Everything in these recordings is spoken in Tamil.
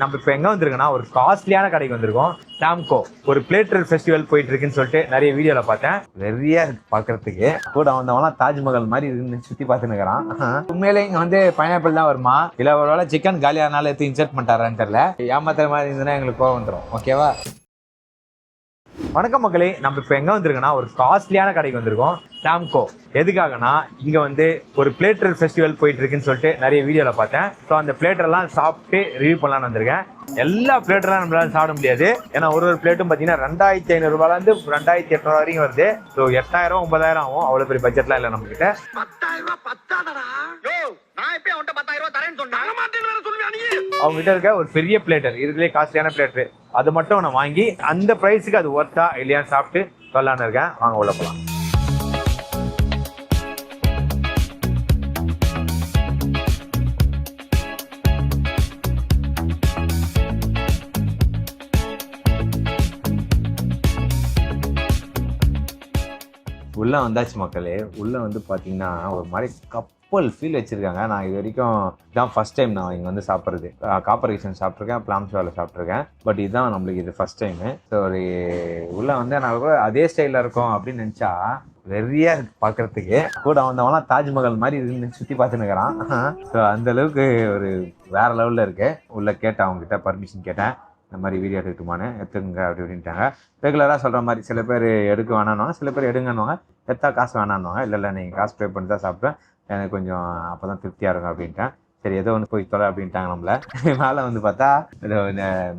நம்ம இப்போ எங்கே வந்திருக்கோன்னா ஒரு காஸ்ட்லியான கடைக்கு வந்திருக்கோம். சாம்கோ ஒரு பிளேட்டர் ஃபெஸ்டிவல் போயிட்டு இருக்குன்னு சொல்லிட்டு நிறைய வீடியோவில் பார்த்தேன். நிறைய பார்க்கறதுக்கு கூட வந்தவங்களாம் தாஜ்மஹால் மாதிரி இருக்குன்னு சுற்றி பார்த்துன்னு இருக்கிறான். உண்மையிலே இங்கே வந்து பைனாப்பிள் தான் வருமா இல்லை ஒரு வேளை சிக்கன் காலியானால எடுத்து இன்சர்ட் பண்ணிட்டாரான்னு தெரியல. ஏமாத்துற மாதிரி இருந்ததுன்னா எங்களுக்கு கோவம் வந்துடும். ஓகேவா? வணக்கம் மக்களே, நம்ம இப்போ எங்கே வந்திருக்கோன்னா ஒரு காஸ்ட்லியான கடைக்கு வந்திருக்கோம். சாம்கோ எதுக்காகனா இங்கே வந்து ஒரு பிளேட்டர் ஃபெஸ்டிவல் போயிட்டு இருக்குன்னு சொல்லிட்டு நிறைய வீடியோவில் பார்த்தேன். ஸோ அந்த பிளேட்டர்லாம் சாப்பிட்டு ரிவ்யூ பண்ணலான்னு வந்திருக்கேன். எல்லா பிளேட்டர்லாம் நம்மளால சாப்பிட முடியாது. ஏன்னா ஒரு பிளேட்டும் பார்த்தீங்கன்னா 2500 ரூபாயிலேருந்து 2800 வரைக்கும் வருது. ஸோ 8000 9000 ஆகும். அவ்வளோ பெரிய பட்ஜெட்லாம் இல்லை நம்ம கிட்ட. 10,000 அவங்க கிட்ட இருக்க ஒரு பெரிய பிளேட்டர் இதுலேயே காஸ்ட்லியான பிளேட்டர் அது மட்டும் நான் வாங்கி அந்த ப்ரைஸுக்கு அது ஒர்த்தா இல்லையான்னு சாப்பிட்டு சொல்லலான்னு இருக்கேன். வாங்க உள்ள போகலாம். உள்ள வந்தாச்சு மக்களே. உள்ள வந்து பார்த்தீங்கன்னா ஒரு மாதிரி கப்பல் ஃபீல் வச்சிருக்காங்க. நான் இது வரைக்கும் இதான் ஃபர்ஸ்ட் டைம் நான் இங்கே வந்து சாப்பிட்றது. காப்பர் கிச்சன் சாப்பிட்ருக்கேன், பிளாம் ஷாவில் சாப்பிட்ருக்கேன். பட் இதுதான் நம்மளுக்கு இது ஃபர்ஸ்ட் டைமு. ஸோ ஒரு உள்ள வந்து நான் அதே ஸ்டைலில் இருக்கும் அப்படின்னு நினச்சா வெறியா இருக்கு பார்க்கறதுக்கு. கூட வந்தவங்களாம் தாஜ்மஹால் மாதிரி இருக்குன்னு சுற்றி பார்த்துன்னு இருக்கிறான். ஸோ அந்த அளவுக்கு ஒரு வேற லெவலில் இருக்கு. உள்ள கேட்டேன், அவங்க கிட்ட பர்மிஷன் கேட்டேன், இந்த மாதிரி வீடியோ எடுத்துக்குமான்னு. எடுத்துங்க அப்படி அப்படின்ட்டாங்க. ரெகுலராக சொல்கிற மாதிரி சில பேர் எடுக்க வேணான்னுவாங்க, சில பேர் எடுங்கன்னுவாங்க, எடுத்தா காசு வேணான்னுவாங்க. இல்லை நீங்கள் காசு பே பண்ணி தான் சாப்பிட்டேன், எனக்கு கொஞ்சம் அப்போ தான் திருப்தியாக இருக்கும் அப்படின்ட்டேன். சரி ஏதோ ஒன்று போய் தொலை அப்படின்ட்டாங்க நம்மள. மேலே வந்து பார்த்தா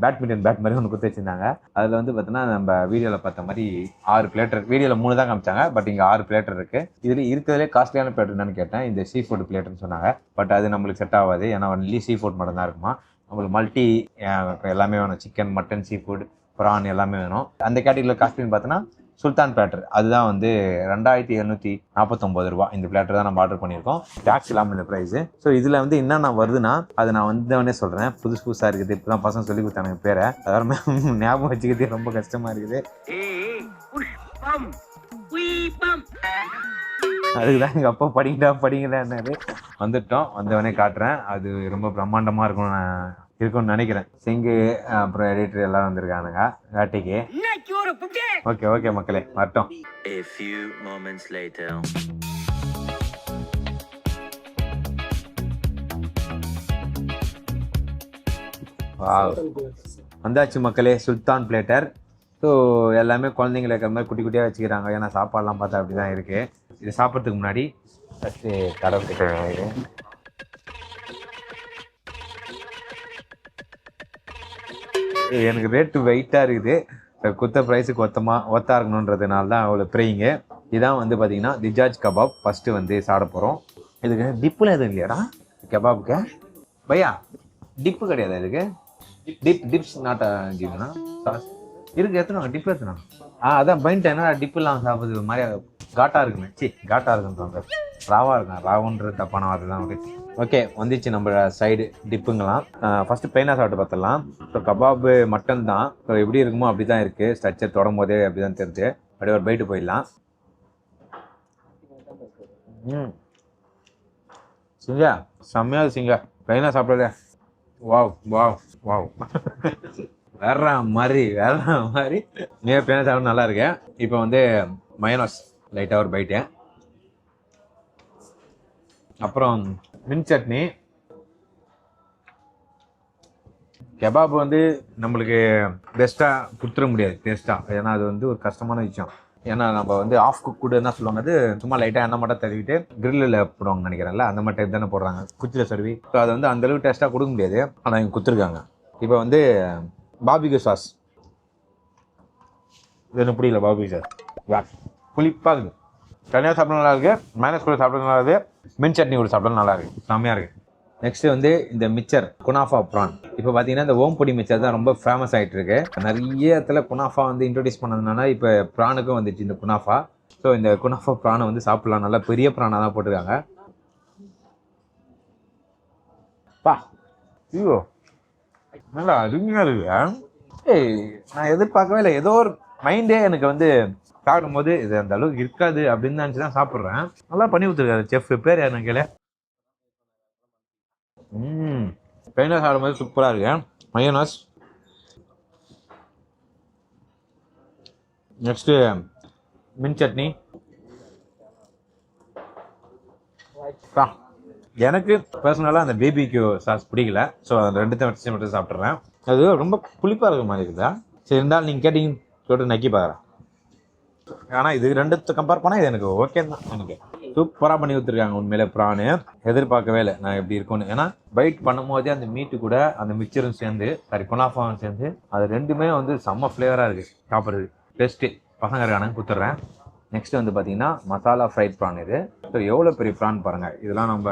பேட்மிண்டன் பேட் மாதிரி ஒன்று குத்து வச்சுருந்தாங்க. அதில் வந்து பார்த்தோன்னா நம்ம வீடியோவில் பார்த்த மாதிரி 6 பிளேட்டர், வீடியோவில் 3 தான் காமிச்சாங்க, பட் இங்கே 6 பிளேட்டர் இருக்குது. இதில் இருக்கிறதுலே காஸ்ட்லியான பிளேட்டர் என்னன்னு கேட்டேன். இந்த சீ ஃபுட் பிளேட்டர்னு சொன்னாங்க. பட் அது நம்மளுக்கு செட் ஆகாது. ஏன்னா ஒன்லி சீ ஃபுட் மட்டும் தான் இருக்குமா. நம்மளுக்கு மல்டி எல்லாமே வேணும். Chicken, mutton, seafood, prawn எல்லாமே வேணும். அந்த கேட்டகரியில் காஸ்ட்லின்னு பார்த்தோன்னா சுல்தான் பிளேட்டர் அதுதான் வந்து 2749 ரூபா. இந்த பிளேட்டர் தான் நம்ம ஆர்டர் பண்ணியிருக்கோம். டேக்ஸ் இல்லாமல் இந்த ப்ரைஸு. ஸோ இதில் வந்து என்னென்ன வருதுன்னா அதை நான் வந்தவொடனே சொல்கிறேன். புதுசாக இருக்குது. இப்போ தான் பசங்க சொல்லி கொடுத்தாங்க பேரை. அதாவது ஞாபகம் வச்சுக்கிட்டே ரொம்ப கஷ்டமாக இருக்குது. அதுக்குதான் எங்கள் அப்பா படிங்கடான்னாரு. வந்துட்டோம். வந்தவொடனே காட்டுறேன். அது ரொம்ப பிரம்மாண்டமாக இருக்கும்னு நினைக்கிறேன். சிங்கு அப்புறம் எடிட்டர் எல்லாம் வந்திருக்கானுங்க காட்டிக்கு. ஓகே மக்களே வரட்டும். A few moments later. வந்தாச்சு மக்களே, சுல்தான் பிளேட்டர். ஸோ எல்லாமே குழந்தைங்களை இருக்கிற மாதிரி குட்டி குட்டியாக வச்சுக்கிறாங்க. ஏன்னா சாப்பாடெலாம் பார்த்தா அப்படி தான் இருக்குது. இது சாப்பிட்றதுக்கு முன்னாடி ஃபஸ்ட்டு கடவுள் எனக்கு ரேட்டு வெயிட்டாக இருக்குது. குத்த ப்ரைஸுக்கு ஒத்தா இருக்கணுன்றதுனால தான் அவ்வளோ ப்ரேயிங்கு. இதான் வந்து பார்த்தீங்கன்னா திஜாஜ் கபாப். ஃபஸ்ட்டு வந்து சாப்பிட போகிறோம். இதுக்கு டிப்புலாம் எதுவும் இல்லையாடா கபாப்புக்கு? பையா டிப்பு கிடையாது இதுக்கு. டிப்ஸ் நாட்டா ஜீவனா சாஸ் இருக்குது. எத்தனை டிப்பு எத்தனை? அதான் பைன்ட்டு என்னடா டிப்புலாம் சாப்பிட்றது மாதிரி காட்டாக இருக்குமே. காட்டாக இருக்குன்றாங்க. ராவாக இருக்கும். ராவுன்றது தப்பான வார்த்தை தான். ஓகே வந்துச்சு நம்ம சைடு டிப்புங்களாம். ஃபஸ்ட்டு பிளைனாக சாப்பிட்டு பார்த்துடலாம். ஸோ கபாபு மட்டன் தான். ஸோ எப்படி இருக்குமோ அப்படி தான் இருக்குது. ஸ்ட்ரக்சர் தொடரும் போதே அப்படி தான் தெரியுது. அப்படியே ஒரு பைட்டு போயிடலாம். சிங்கா செம்மையாக சிங்கா. பிளைனாக சாப்பிட்றதே வாவ் வேற மாதிரி நீ பிளைனாக சாப்பிட நல்லா இருக்கேன். இப்போ வந்து மயோனஸ் லைட்டாக ஒரு பைட்டு, அப்புறம் மின் சட்னி. கெபாப் வந்து நம்மளுக்கு பெஸ்ட்டாக கொடுத்துட முடியாது டேஸ்ட்டாக. ஏன்னா அது வந்து ஒரு கஷ்டமான விஷயம். ஏன்னா நம்ம வந்து ஆஃப் குக் கூட என்ன சொல்லுவாங்க, அது சும்மா லைட்டாக எண்ணெய் மட்டும் தருவிட்டு கிரில்லில் போடுவாங்கன்னு நினைக்கிறேன்ல, அந்த மாதிரி டைப் தானே போடுறாங்க குச்சியில் சர்வி. ஸோ அதை வந்து அந்தளவுக்கு டேஸ்ட்டாக கொடுக்க முடியாது. ஆனால் இங்கே கொடுத்துருக்காங்க. இப்போ வந்து பார்பிக்யூ சாஸ். இது எனக்கு பிடிக்கல. பார்பிக்யூ சாஸ் புளிப்பாக இருக்குது. தனியாக சாப்பிட நல்லா இருக்குது, மைனஸ் கூட சாப்பிட நல்லா இருக்குது, மின் சட்னி கூட சாப்பிட நல்லா இருக்குது, செம்மையாக இருக்குது. நெக்ஸ்ட்டு வந்து இந்த மிச்சர் குனாஃபா ப்ரான். இப்போ பார்த்தீங்கன்னா இந்த ஓம்பொடி மிச்சர் தான் ரொம்ப ஃபேமஸ் ஆகிட்டு இருக்கு. நிறைய இடத்துல குனாஃபா வந்து இன்ட்ரடியூஸ் பண்ணதுனால இப்போ ப்ரானுக்கும் வந்துச்சு இந்த குனாஃபா. ஸோ இந்த குனாஃபா ப்ரானை வந்து சாப்பிட்லாம். நல்லா பெரிய ப்ரானாக தான் போட்டிருக்காங்க. ஐயோ நல்லா அருமையாக இருக்கு. நான் எதிர்பார்க்கவே இல்லை. ஏதோ ஒரு மைண்டே எனக்கு வந்து சாப்பிடும்போது இது அந்த அளவுக்கு இருக்காது அப்படின்னு நினச்சி தான் சாப்பிட்றேன். நல்லா பண்ணி கொடுத்துருக்காரு செஃப். பேர் யாருன்னு கேளு. பையனாக சாப்பிடும்போது சூப்பராக இருக்கு. மயோனஸ். நெக்ஸ்ட்டு மின் சட்னி. எனக்கு பர்சனலாக அந்த பேபிக்கு சாஸ் பிடிக்கல. ஸோ அந்த ரெண்டுத்தையும் வச்சு மட்டும் சாப்பிட்றேன். அது ரொம்ப புளிப்பாக இருக்கிற மாதிரி இருக்குதா? சரி, இருந்தாலும் நீங்கள் கேட்டிங்க சொல்லிட்டு நக்கி பார்க்குறேன். ஆனால் இது ரெண்டுத்தை கம்பேர் பண்ணால் இது எனக்கு ஓகே தான். எனக்கு சூப்பராக பண்ணி கொடுத்துருக்காங்க உண்மையிலே. ப்ரானு எதிர்பார்க்கவே இல்லை நான் எப்படி இருக்கும்னு. ஏன்னா பைட் பண்ணும் போதே அந்த மீட்டு கூட அந்த மிக்சரும் சேர்ந்து குனாஃபாவும் சேர்ந்து அது ரெண்டுமே வந்து செம்ம ஃப்ளேவராக இருக்குது சாப்பிட்றது. பெஸ்ட்டு பசங்க இருக்கானுங்க கொடுத்துட்றேன். நெக்ஸ்ட் வந்து பார்த்தீங்கன்னா மசாலா ஃப்ரைட் ப்ரான். இது ஸோ எவ்வளோ பெரிய ப்ரான் பாருங்கள். இதெல்லாம் நம்ம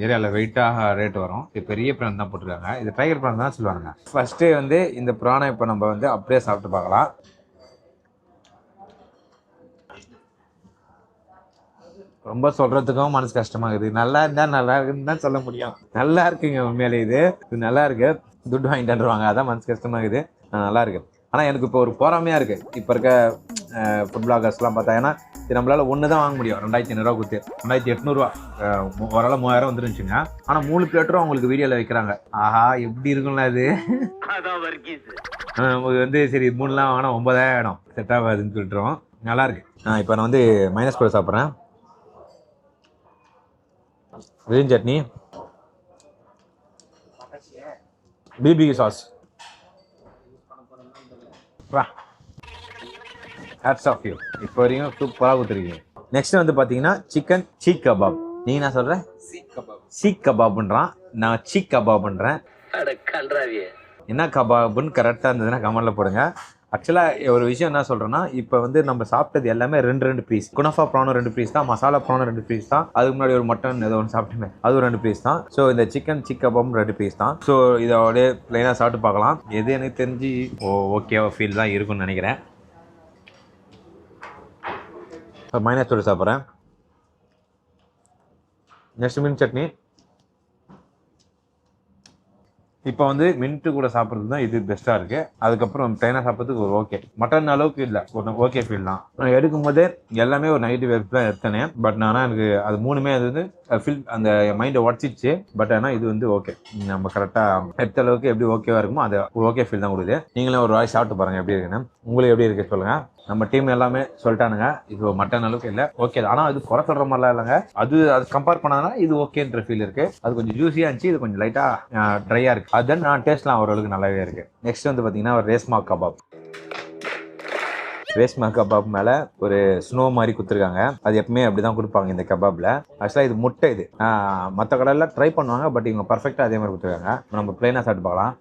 ஏரியாவில் வெயிட்டாக ரேட் வரும். இது பெரிய ப்ரான் தான் போட்டுருக்காங்க. இது டைகர் ப்ரான் தான் சொல்லுவாங்க. ஃபஸ்ட்டு வந்து இந்த ப்ரானை இப்போ நம்ம வந்து அப்படியே சாப்பிட்டு பார்க்கலாம். ரொம்ப சொல்கிறதுக்கும் மனசு கஷ்டமாகுது. நல்லா இருந்தால் நல்லா இருக்குன்னு தான் சொல்ல முடியும். நல்லா இருக்குங்க உண்மையிலே. இது நல்லா இருக்கு. துட்டு வாங்கிட்டு வந்துருவாங்க, அதான் மனசு கஷ்டமாகுது. நல்லா இருக்கு. ஆனால் எனக்கு இப்போ ஒரு பொறாமையாக இருக்குது. இப்போ இருக்க ஃபுட் பிளாகர்ஸ்லாம் பார்த்தா, ஏன்னா இது நம்மளால் ஒன்று தான் வாங்க முடியும் 2500 கொடுத்து. 2800 ஓரளவு 3000 வந்துருந்துச்சுங்க. ஆனால் 3 பிளேட்டரும் அவங்களுக்கு வீடியோவில் வைக்கிறாங்க. ஆஹா, எப்படி இருக்கும்ல அது. வந்து சரி 3லாம் வாங்கினா 9000 செட் ஆகாதுன்னு சொல்லிட்டுருவோம். நல்லாயிருக்கு. இப்போ நான் வந்து மைனஸ் கூட சாப்பிட்றேன். கிரீன் சட்னி, பிபிக்கு சாஸ். Hats off you. இப்போ வரைக்கும் சூப்பராக கொடுத்துருக்கீங்க. நெக்ஸ்ட் வந்து பார்த்தீங்கன்னா சிக்கன் சீக் கபாப். நீ நான் சொல்கிறேன் சீக் கபாப்ன்றான், நான் சீக் கபாப் பண்ணுறேன். என்ன கபாப்னு கரெக்டாக இருந்ததுன்னா கமெண்ட்டில் போடுங்க. ஆக்சுவலாக ஒரு விஷயம் என்ன சொல்கிறேன்னா, இப்போ வந்து நம்ம சாப்பிட்டது எல்லாமே ரெண்டு பீஸ். குனாஃபா ப்ரானும் 2 பீஸ் தான், மசாலா ப்ரானும் 2 பீஸ் தான். அதுக்கு முன்னாடி ஒரு மட்டன் ஏதோ ஒன்று சாப்பிட்டுமே, அதுவும் 2 பீஸ் தான். ஸோ இந்த சிக்கன் சீக் கபாப்பும் 2 பீஸ் தான். ஸோ இதோட ப்ளைனாக சாப்பிட்டு பார்க்கலாம். எது எனக்கு தெரிஞ்சு ஓகேவா ஃபீல் தான் இருக்குன்னு நினைக்கிறேன். மைனஸ் தோடு சாப்பிட்றேன். நெக்ஸ்ட் மின் சட்னி. இப்போ வந்து மின்ட்டு கூட சாப்பிட்றது தான் இது பெஸ்ட்டாக இருக்குது. அதுக்கப்புறம் ப்ளைனாக சாப்பிட்றதுக்கு ஒரு ஓகே. மட்டன் அளவுக்கு இல்லை, ஒரு ஓகே ஃபீல் தான். நான் எடுக்கும் போதே எல்லாமே ஒரு நெகட்டிவ் எஃபெக்ட் தான் எடுத்தேனே. பட் ஆனால் எனக்கு அது 3மே அது வந்து ஃபீல் அந்த மைண்டை உடச்சிச்சு. பட் ஆனால் இது வந்து ஓகே. நம்ம கரெக்டாக எடுத்த அளவுக்கு எப்படி ஓகேவா இருக்குமோ அது ஓகே ஃபீல் தான் கொடுக்குது. நீங்களும் ஒரு வாய் சாப்பிட்டு பாருங்கள் எப்படி இருக்குன்னு. உங்களுக்கு எப்படி இருக்குது சொல்லுங்கள். நம்ம டீம் எல்லாமே சொல்லிட்டானுங்க இது மட்டன் அளவுக்கு இல்லை, ஓகே. ஆனால் அது குறை சொல்கிற மாதிரிலாம் இல்லைங்க. அது கம்பேர் பண்ணாங்கன்னா இது ஓகேன்ற ஃபீல் இருக்குது. அது கொஞ்சம் ஜூஸியாக இருந்துச்சு, இது கொஞ்சம் லைட்டாக ட்ரையாக இருக்குது. அது நான் டேஸ்ட்லாம் ஓரளவுக்கு நல்லாவே இருக்குது. நெக்ஸ்ட் வந்து பார்த்தீங்கன்னா ஒரு ரேஸ்மா கபாப். ரேஸ்மா கபாப் மேலே ஒரு ஸ்னோ மாதிரி கொடுத்துருக்காங்க. அது எப்பவுமே அப்படி தான் கொடுப்பாங்க இந்த கபாப்பில். ஆக்சுவலாக இது முட்டை. இது மற்ற கடையில் ட்ரை பண்ணுவாங்க, பட் இவங்க பர்ஃபெக்டாக அதே மாதிரி கொடுத்துருக்காங்க. நம்ம ப்ளைனாக சாப்பிட்டு பார்க்கலாம்.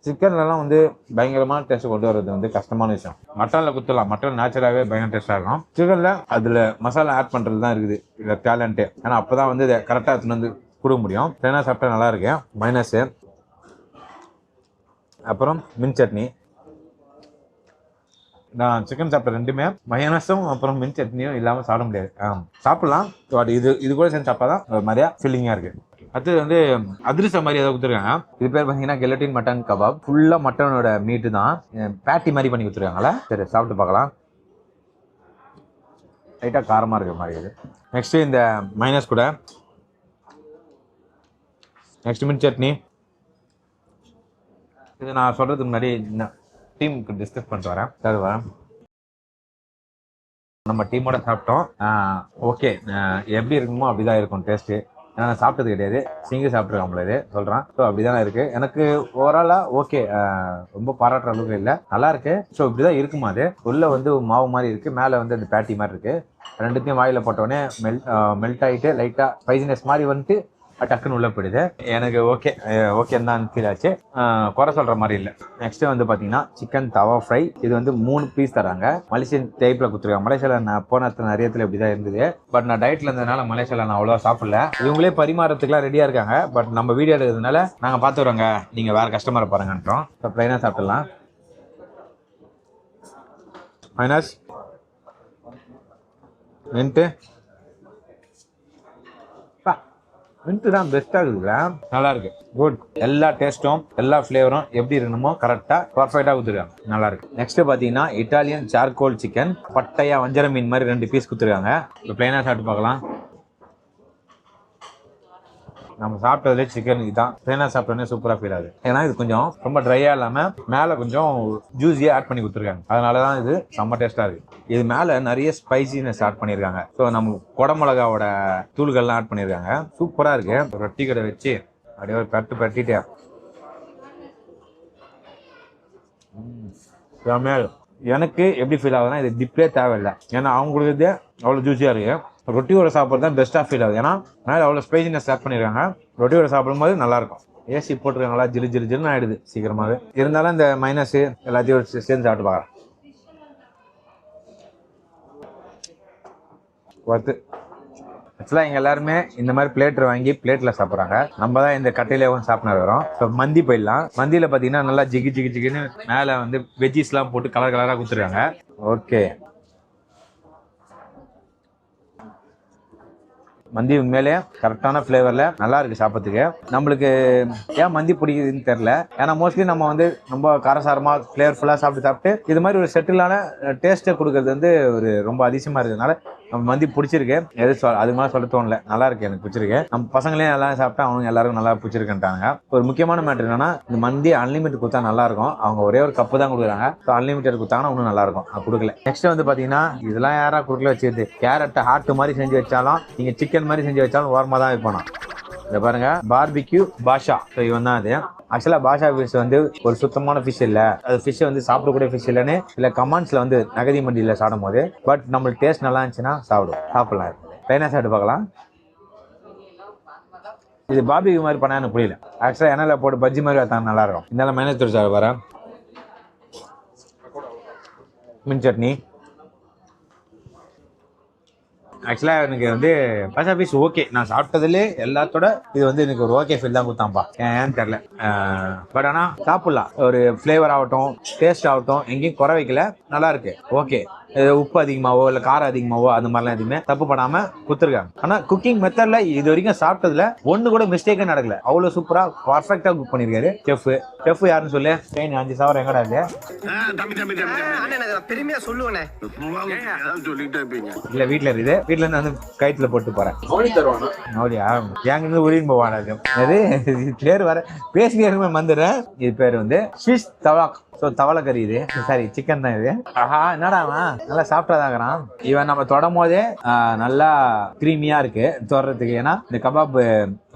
சிக்கன்லலாம் வந்து பயங்கரமான டேஸ்ட் கொண்டு வரது வந்து கஷ்டமான விஷயம். மட்டனில் குத்தலாம், மட்டன் நேச்சுரலாகவே பயங்கர டேஸ்ட்டாக இருக்கும். சிக்கனில் அதில் மசாலா ஆட் பண்ணுறது தான் இருக்குது இதில் டேலண்ட்டு. ஏன்னா அப்போ தான் வந்து இதை கரெக்டாக எடுத்துன்னு வந்து கொடுக்க முடியும். ப்ளைனாக சாப்பிட்டா நல்லா இருக்கு. மைனஸு. அப்புறம் மின் சட்னி. நான் சிக்கன் சாப்பிட்ட ரெண்டுமே மயோனஸும் அப்புறம் மின் சட்னியும் இல்லாமல் சாப்பிட முடியாது. சாப்பிடலாம், பட் இது கூட சேர்ந்து சாப்பிட்டா தான் ஒரு மாதிரியா ஃபீலிங்காக இருக்குது. அடுத்தது வந்து அதிரசம் மாதிரி ஏதாவது கொடுத்துருக்காங்க. இது பேர் பார்த்தீங்கன்னா கெலட்டின் மட்டன் கபாப். ஃபுல்லாக மட்டனோட மீட்டு தான் பேட்டி மாதிரி பண்ணி கொடுத்துருக்காங்களா. சரி, சாப்பிட்டு பார்க்கலாம். லைட்டாக காரமாக இருக்கிற மாதிரி இது. நெக்ஸ்ட்டு இந்த மைனஸ் கூட. நெக்ஸ்ட் மின் சட்னி. இது நான் சொல்கிறதுக்கு முன்னாடி டீமுக்கு டிஸ்கஸ் பண்ணிட்டு வரேன். சரி வரேன். நம்ம டீமோட சாப்பிட்டோம். ஓகே, எப்படி இருக்குமோ அப்படிதான் இருக்கும் டேஸ்ட்டு. ஏன்னா நான் சாப்பிட்டது கிடையாது, சிங்கி சாப்பிட்ருக்காங்களே இது சொல்கிறேன். ஸோ அப்படி தானே இருக்குது. எனக்கு ஓவராலாக ஓகே, ரொம்ப பாராட்டுற அளவுக்கு இல்லை, நல்லா இருக்கு. ஸோ இப்படி தான் இருக்குமா. அது உள்ளே வந்து மாவு மாதிரி இருக்குது, மேலே வந்து அந்த பேட்டி மாதிரி இருக்குது. ரெண்டுத்தையும் வாயில் போட்டோடனே மெல்ட் ஆகிட்டு லைட்டாக ஸ்பைசினஸ் மாதிரி வந்துட்டு டக்குன்னு உள்ள போயிடுது. எனக்கு ஓகே தான் ஃபீல் ஆச்சு. குறை சொல்கிற மாதிரி இல்லை. நெக்ஸ்ட்டு வந்து பார்த்தீங்கன்னா சிக்கன் தவா ஃப்ரை. இது வந்து 3 பீஸ் தராங்க. மலேசியன் டைப்பில் கொடுத்துருக்காங்க. மலேசியாவில் நான் போன நிறைய இடத்துல இப்படி தான் இருந்தது. பட் நான் டயட்டில் இருந்ததுனால மலேசியாவில் நான் அவ்வளோவா சாப்பிடல. இவங்களே பரிமாறத்துக்குலாம் ரெடியாக இருக்காங்க. பட் நம்ம வீடியோ எடுக்கிறதுனால நாங்கள் பார்த்து வரோங்க, நீங்கள் வேறு கஸ்டமரை பாருங்கன்றோம். ஸோ ப்ளைனாக சாப்பிடலாம். Minus mint. மின்ட்டு தான் பெஸ்ட்டாக இருக்குதுல்ல, நல்லா இருக்கு. குட். எல்லா டேஸ்ட்டும் எல்லா ஃப்ளேவரும் எப்படி இருக்கணுமோ கரெக்டாக பர்ஃபெக்டாக கொடுத்துருக்காங்க. நல்லா இருக்கு. நெக்ஸ்ட் பார்த்தீங்கன்னா இட்டாலியன் சார்கோல் சிக்கன். பட்டையா வஞ்சர மீன் மாதிரி 2 பீஸ் கொடுத்துருக்காங்க. இப்போ ப்ளைனாக சாப்பிட்டு பார்க்கலாம். நம்ம சாப்பிட்டதுலேயே சிக்கன் இதுதான் ப்ளைனாக சாப்பிட்டோன்னே சூப்பராக ஃபீல் ஆகுது. ஏன்னா இது கொஞ்சம் ரொம்ப ட்ரையாக இல்லாமல் மேலே கொஞ்சம் ஜூஸியாக ஆட் பண்ணி கொடுத்துருக்காங்க. அதனால தான் இது செம்ம டேஸ்ட்டாக இருக்குது. இது மேலே நிறைய ஸ்பைசினஸ் ஆட் பண்ணியிருக்காங்க. ஸோ நம்ம குடமிளகாவோட தூள்கள்லாம் ஆட் பண்ணியிருக்காங்க. சூப்பராக இருக்குது. ரொட்டி கடை வச்சு அப்படியே ஒரு பரட்டிட்டு எனக்கு எப்படி ஃபீல் ஆகுதுன்னா இது டிப்ளே தேவையில்லை. ஏன்னா அவங்களுக்கு அவ்வளோ ஜூஸியாக இருக்குது. ரொட்டியோட சாப்பிட்றது தான் பெஸ்ட்டாக ஃபீல் ஆகுது. ஏன்னா மேலே அவ்வளோ ஸ்பைசினஸ் ஆட் பண்ணியிருக்காங்க. ரொட்டியோட சாப்பிடும்போது நல்லாயிருக்கும். ஏசி போட்டிருக்காங்களா ஜிலு ஜிலு ஜிலுன்னு ஆகிடுது சீக்கிரமாகவே. இருந்தாலும் இந்த மைனஸு எல்லாத்தையும் சேர்ந்து சாப்பிட்டு பார்க்குறேன். ஒர்த்து. ஆக்சுவலாக இங்கே எல்லாருமே இந்த மாதிரி பிளேட்டர் வாங்கி பிளேட்டில் சாப்பிட்றாங்க. நம்ம தான் இந்த கட்டையிலே வந்து சாப்பிட்டு வரோம். இப்போ மந்தி போயிடலாம். மந்தியில் பார்த்தீங்கன்னா நல்லா ஜிகின்னு மேலே வந்து வெஜ்ஜீஸ்லாம் போட்டு கலர் கலராக கொடுத்துருக்காங்க. ஓகே, மந்தி உண்மையிலே கரெக்டான ஃப்ளேவரில் நல்லா இருக்குது சாப்பிட்றதுக்கு. நம்மளுக்கு ஏன் மந்தி பிடிக்குதுன்னு தெரில. ஏன்னா மோஸ்ட்லி நம்ம வந்து ரொம்ப காரசாரமாக ஃப்ளேவர்ஃபுல்லாக சாப்பிட்டு இது மாதிரி ஒரு செட்டிலான டேஸ்ட்டை கொடுக்கறது வந்து ஒரு ரொம்ப அதிசயமாக இருக்கிறதுனால நம்ம மந்தி பிடிச்சிருக்கு. அது மாதிரி சொல்ல தோணல. நல்லா இருக்கு, எனக்கு பிடிச்சிருக்கு. நம்ம பசங்களே நல்லா சாப்பிட்டா அவங்க எல்லாருக்கும் நல்லா பிடிச்சிருக்குன்ட்டாங்க. ஒரு முக்கியமான மேட்டர் என்னன்னா இந்த மந்தி அன்லிமிட்டட் கொடுத்தா நல்லா இருக்கும். அவங்க ஒரே ஒரு கப்பு தான் கொடுக்குறாங்க. ஸோ அன்லிமிட்டட் கொடுத்தாங்கன்னா இன்னும் நல்லா இருக்கும். அது கொடுக்கல. நெக்ஸ்ட் வந்து பார்த்தீங்கன்னா இதெல்லாம் யாரா கொடுக்கல வச்சுது. கேரட் ஹார்ட் மாதிரி செஞ்சு வச்சாலும் நீங்கள் சிக்கன் மாதிரி செஞ்சு வச்சாலும் ஓரமாக தான் வைப்போம். இதை பாருங்க, பார்பிக்யூ பாஷா. ஸோ இவன் தான் அது. ஆக்சுவலாக பாஷா ஃபிஷ் வந்து ஒரு சுத்தமான ஃபிஷ் இல்லை. அது ஃபிஷ் வந்து சாப்பிடக்கூடிய ஃபிஷ் இல்லைன்னு இல்லை கமெண்ட்ஸில் வந்து நகதி மண்டியில் சாப்பிடும் போது. பட் நம்மளுக்கு டேஸ்ட் நல்லா இருந்துச்சுன்னா சாப்பிடலாம். ப்ளைனாக சாப்பிட்டு பார்க்கலாம். இது பார்பிக்யூ மாதிரி பண்ணால் எனக்கு புரியல. ஆக்சுவலாக எண்ணெயில் போட்டு பஜ்ஜி மாதிரி வைத்தாங்க நல்லா இருக்கும். இருந்தாலும் மைனஸ் தூள் சாப்பிட வரேன். மின் சட்னி. ஆக்சுவலாக எனக்கு வந்து பாஷா ஃபிஷ் ஓகே. நான் சாப்பிட்டதுலேயே எல்லாத்தோட இது வந்து எனக்கு ஒரு ஓகே ஃபீல் தான் கொடுத்தான்ப்பா. ஏன்னு தெரில. பட் ஆனால் சாப்பிட்லாம். ஒரு ஃப்ளேவர் ஆகட்டும், டேஸ்ட் ஆகட்டும், எங்கேயும் குறை வைக்கல. நல்லா இருக்கு. ஓகே, உப்பு அதிகமாவோ இல்லை காரம் அதிகமாவோ அந்த மாதிரிலாம் எதுவுமே தப்பு பண்ணாமல் கொடுத்துருக்காங்க. ஆனால் குக்கிங் மெத்தடில் இது வரைக்கும் சாப்பிட்டதுல ஒன்று கூட மிஸ்டேக்கே நடக்கல. அவ்வளோ சூப்பராக பர்ஃபெக்டாக குக் பண்ணியிருக்காரு செஃப். யாருன்னு சொல்லு. 5 சவரம் எங்கடா இல்லையா? பெருமையா சொல்லுவேன். இல்லை வீட்டில் இருக்குது. வீட்டில் இருந்து வந்து கயிற்றுல போட்டு போகிறேன். அப்படியா? எங்கிருந்து உரின்னு போவானா? அது பேர் வர பேசினே வந்துடுறேன். இது பேர் வந்து ஃபிஷ் தவாக். ஸோ தவளை கறி. இது சாரி சிக்கன் தான் இது. ஆஹா, என்னடா நல்லா சாப்பிட்டாதாங்கிறான் இவன். நம்ம தொடும் போதே நல்லா கிரீமியா இருக்கு தொடுறதுக்கு. ஏன்னா இந்த கபாப்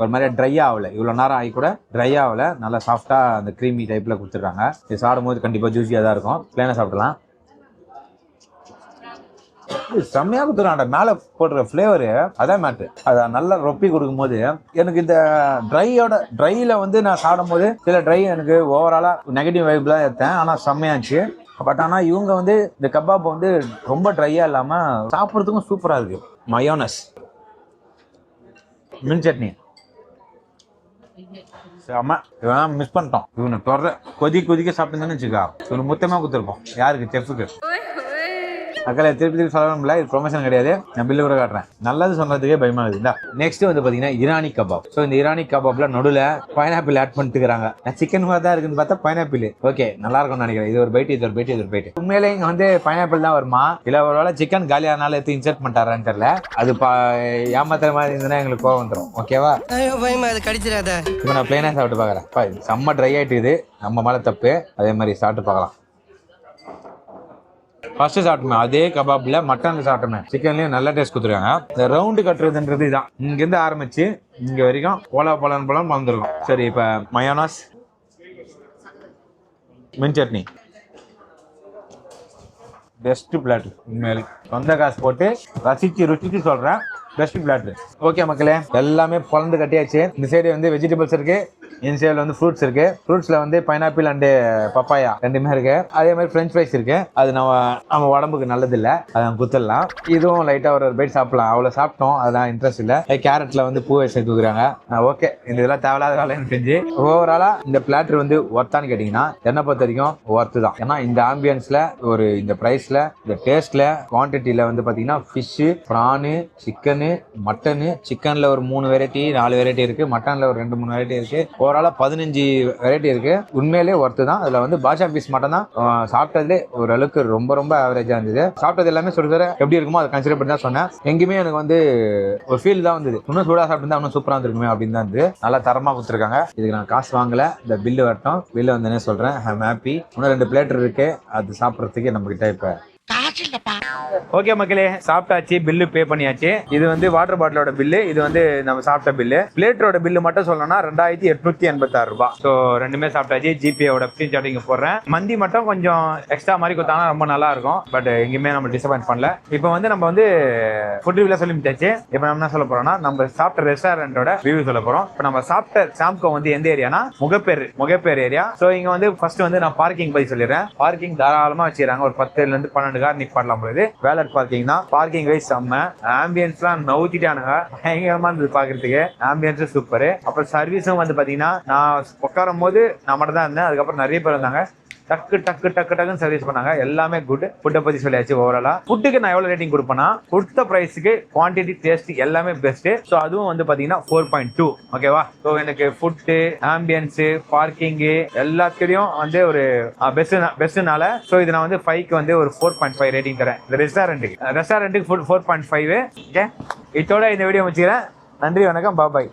ஒரு மாதிரி ட்ரை ஆகல. இவ்வளோ நேரம் ஆகி கூட ட்ரை ஆகல. நல்லா சாஃப்டா அந்த கிரீமி டைப்ல கொடுத்துருக்காங்க. இது சாப்பிடும் போது கண்டிப்பா ஜூஸியா தான் இருக்கும். பிளேனா சாப்பிடலாம். செம்மையா கொடுத்துருக்காங்க. மேல போடுற ஃபிளேவரு அதான் மேட்ரு. அதை நல்லா ரொப்பி கொடுக்கும் போது எனக்கு இந்த ட்ரைல வந்து நான் சாப்பிடும் போது சில ட்ரை எனக்கு ஓவராலா நெகட்டிவ் வைப் தான் எடுத்தேன். ஆனா செம்மையாச்சு. பட் ஆனால் இவங்க வந்து இந்த கபாப் வந்து ரொம்ப ட்ரையா இல்லாம சாப்பிட்றதுக்கும் சூப்பரா இருக்கு. மயோனஸ், மின் சட்னி செம்ம. இவன் மிஸ் பண்ணிட்டோம். இவனை தொடர கொதிக்க சாப்பிட்டுன்னு வச்சுக்கா. இவனு மொத்தமா கொடுத்துருப்போம். யாருக்கு? செஃப்புக்கு. அக்கா திருப்பி சொல்லணும்ல. இது ப்ரொமோஷன் கிடையாது. நான் பில்லு கூட காட்டுறேன். நல்லது சொன்னதுக்கே பயமா இருக்குது. நெக்ஸ்ட் வந்து பாத்தீங்கன்னா இரானி கபாப். ஸோ இந்த இரானி கபாப்ல நடுவில் பைனாப்பிள் ஆட் பண்ணிட்டுக்கிறாங்க. சிக்கன் மாதிரி தான் இருக்குன்னு பார்த்தா பைனாப்பிள். ஓகே, நல்லா இருக்கும்னு நினைக்கிறேன். இது ஒரு பைட்டு. உண்மையிலே இங்க வந்து பைனாப்பிள் தான் வருமா இல்ல ஒருவேளை சிக்கன் காலியானால எடுத்து இன்சர்ட் பண்ணிட்டாரான்னு தெரியல. அது ஏமாத்துற மாதிரி இருந்ததுன்னா எங்களுக்கு கோவம் வந்துடும். ஓகேவா? கடிச்சிடாத. இப்போ நான் பிளைனா சாப்பிட்டு பாக்குறேன். செம்ம ட்ரை ஆயிட்டு இது. நம்ம மேல தப்பு. அதே மாதிரி சாப்பிட்டு பார்க்கலாம். ஃபர்ஸ்ட் சாப்பிட்டோமே அதே கபாப்ல மட்டன் சாப்பிட்டோமே சிக்கன்லயும் நல்ல டேஸ்ட் கொடுத்துருக்காங்க. இந்த ரவுண்டு கட்டுறதுன்றது இதான். இங்கிருந்து ஆரம்பிச்சு இங்க வரைக்கும் போலாம் வந்துருக்கும். சரி, இப்ப மயோனாஸ், மின் சட்னி, பெஸ்ட் பிளாட். உண்மையிலே சொந்த காசு போட்டு ருசிச்சு சொல்றேன். Best plot. ஓகே மக்களே, எல்லாமே பொலந்து கட்டியாச்சு. இந்த சைடு வந்து வெஜிடபிள்ஸ் இருக்கு, இந்த சைடுல வந்து ஃப்ரூட்ஸ் இருக்கு. ஃப்ரூட்ஸ்ல வந்து பைனாப்பிள் அண்ட் பப்பாயா ரெண்டுமே இருக்கு. அதே மாதிரி ஃப்ரெஞ்ச் ஃப்ரைஸ் இருக்கு. அது நம்ம உடம்புக்கு நல்லது இல்ல, அதை குத்துடலாம். இதுவும் லைட்டா ஒரு பைட் சாப்பிடலாம். அவ்வளவு சாப்பிட்டோம், அதெல்லாம் இன்ட்ரெஸ்ட் இல்ல. கேரட்ல வந்து பூ வச்சு தூக்குறாங்க. ஓகே, இந்த இதெல்லாம் தேவையில்லாத வேலைன்னு செஞ்சு ஓவராலா இந்த பிளாட்டர் வந்து ஒர்த்தான்னு கேட்டீங்கன்னா என்னை பொறுத்த வரைக்கும் ஒர்த்து தான். ஏன்னா இந்த ஆம்பியன்ஸ்ல ஒரு இந்த பிரைஸ்ல இந்த டேஸ்ட்ல குவான்டிட்டியில வந்து பாத்தீங்கன்னா ஃபிஷ், பிரானு, சிக்கனு, மட்டனு. சிக்கன்ல ஒரு 3 வெரைட்டி 4 வெரைட்டி இருக்கு. மட்டன்ல ஒரு 2-3 வெரைட்டி இருக்கு. ஓவராலாக 15 வெரைட்டி இருக்கு. உண்மையிலே ஒர்த்து தான். அதில் வந்து பாஷா பீஸ் மட்டும் தான் சாப்பிட்டதுலே ஓரளவுக்கு ரொம்ப ரொம்ப ஆவரேஜாக இருந்தது. சாப்பிட்டது எல்லாமே சொல்லிட்டு எப்படி இருக்குமோ அதை கன்சிடர் பண்ணி தான் சொன்னேன். எங்கேயுமே எனக்கு வந்து ஒரு ஃபீல் தான் வந்தது, இன்னும் சூடாக சாப்பிட்டு இன்னும் சூப்பராக இருந்திருக்குமே அப்படின்னு தான் இருந்தது. நல்லா தரமாக கொடுத்துருக்காங்க. இதுக்கு நான் காசு வாங்கல. இந்த பில்லு வரட்டும், பில்லு வந்தேனே சொல்கிறேன். I'm happy. இன்னும் 2 பிளேட் இருக்கு, அது சாப்பிட்றதுக்கு நம்மகிட்ட இப்போ ஓகே மக்களே, சாப்பிட்டாச்சு, பில்லு பே பண்ணியாச்சு. இது வந்து வாட்டர் பாட்டிலோட பில்லு, இது வந்து நம்ம சாப்பிட்ட பில்லு. பிளேட்டரோட பில்லு மட்டும் சொல்லணும்னா 2886 ரூபாய். ஸோ ரெண்டுமே சாப்பிட்டாச்சு. ஜிபேயோட ஸ்கிரீன்ஷாட் இங்க போடுறேன். மந்தி மட்டும் கொஞ்சம் எக்ஸ்ட்ரா மாதிரி கொடுத்தாங்கன்னா ரொம்ப நல்லா இருக்கும். பட் எங்கேயுமே நம்ம டிசப்பாயிண்ட் பண்ணல. இப்போ வந்து நம்ம வந்து ஃபுட் ரிவ்யூல சொல்லி முடிச்சாச்சு. இப்போ நம்ம என்ன சொல்ல போறோம்னா, நம்ம சாப்பிட்ட ரெஸ்டாரண்டோட ரிவ்யூ சொல்ல போறோம். இப்போ நம்ம சாப்பிட்ட சாம்கோ வந்து எந்த ஏரியானா முகப்பேர் ஏரியா. ஸோ இங்க வந்து ஃபர்ஸ்ட் வந்து நான் பார்க்கிங் பத்தி சொல்லிடுறேன். பார்க்கிங் தாராளமா வச்சிருக்காங்க. ஒரு 10 ல இருந்து 12 கார் நிப்பாட்டலாம் போது. வேலட் பார்க்கிங் தான். பார்க்கிங் வைஸ் செம்ம. ஆம்பியன்ஸ்லாம் நவுத்திட்டானுங்க, பயங்கரமா இருந்தது பாக்குறதுக்கு. ஆம்பியன்ஸும் சூப்பர். அப்புறம் சர்வீஸும் வந்து பாத்தீங்கன்னா, நான் உட்காரும் போது நான் மட்டும் தான் இருந்தேன். அதுக்கப்புறம் நிறைய பேர் இருந்தாங்க. டக்குன்னு சர்வீஸ் பண்ணாங்க. எல்லாமே குட். ஃபுட்டை பத்தி சொல்லியாச்சு. ஓவராலா ஃபுட்டுக்கு நான் எவ்வளவு ரேட்டிங் கொடுப்பேன்னா, கொடுத்த பிரைஸுக்கு குவான்டிட்டி டேஸ்ட் எல்லாமே பெஸ்ட். ஸோ அதுவும் வந்து பாத்தீங்கன்னா 4.2. ஓகேவா? ஸோ எனக்கு ஃபுட்டு, ஆம்பியன்ஸ், பார்க்கிங் எல்லாத்துலயும் வந்து ஒரு பெஸ்ட்னால ஸோ இது நான் வந்து 5க்கு வந்து ஒரு 4.5 ரேட்டிங் தரேன். இந்த ரெஸ்டாரண்ட்டுக்கு ஃபுட் 4.5. ஓகே, இதோட இந்த வீடியோ முடிச்சுக்கிறேன். நன்றி, வணக்கம், பாய்.